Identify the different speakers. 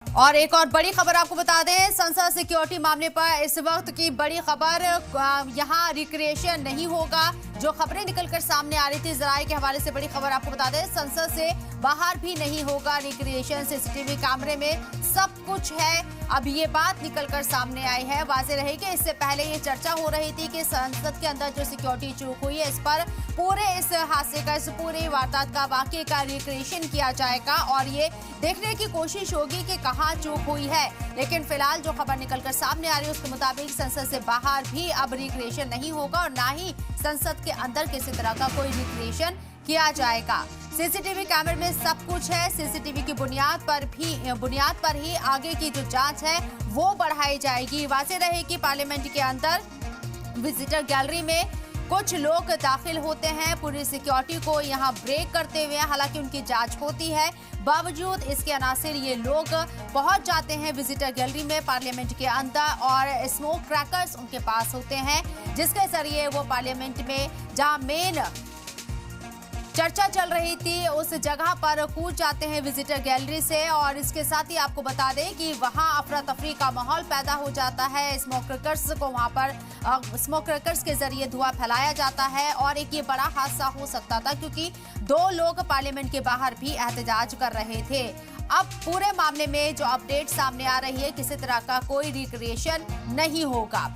Speaker 1: और एक और बड़ी खबर आपको बता दें, संसद सिक्योरिटी मामले पर इस वक्त की बड़ी खबर, यहां रिक्रिएशन नहीं होगा। जो खबरें निकलकर सामने आ रही थी जराये के हवाले से, बड़ी खबर आपको बता दें, संसद से बाहर भी नहीं होगा रिक्रिएशन। सीसीटीवी कैमरे में सब कुछ है। अब ये बात निकलकर सामने आई है। वाज़ेह रहे कि इससे पहले ये चर्चा हो रही थी कि संसद के अंदर जो सिक्योरिटी चूक हुई है, इस पर पूरे इस हादसे का, इस पूरे वारदात का, वाकये का रिक्रिएशन किया जाएगा और ये देखने की कोशिश होगी कि कहां चूक हुई है। लेकिन फिलहाल जो खबर निकलकर सामने आ रही है उसके मुताबिक संसद से बाहर भी अब रिक्रिएशन नहीं होगा और ना ही संसद के अंदर किसी तरह का कोई रिक्रिएशन किया जाएगा। सीसीटीवी कैमरे में सब कुछ है। सीसीटीवी की बुनियाद पर ही आगे की जो जांच है वो बढ़ाई जाएगी। वाज़ेह रहे कि पार्लियामेंट के अंदर विजिटर गैलरी में कुछ लोग दाखिल होते हैं पूरी सिक्योरिटी को यहां ब्रेक करते हुए। हालांकि उनकी जांच होती है, बावजूद इसके अनासिर ये लोग पहुंच जाते हैं विजिटर गैलरी में पार्लियामेंट के अंदर और स्मोक क्रैकर्स उनके पास होते हैं, जिसके जरिए वो पार्लियामेंट में जहां मेन चर्चा चल रही थी उस जगह पर कूद जाते हैं विजिटर गैलरी से। और इसके साथ ही आपको बता दें कि वहां अफरा तफरी का माहौल पैदा हो जाता है। स्मोक क्रैकर्स को वहां पर स्मोक क्रैकर्स के जरिए धुआं फैलाया जाता है और एक ये बड़ा हादसा हो सकता था, क्योंकि 2 लोग पार्लियामेंट के बाहर भी एहतजाज कर रहे थे। अब पूरे मामले में जो अपडेट सामने आ रही है, किसी तरह का कोई रिक्रिएशन नहीं होगा।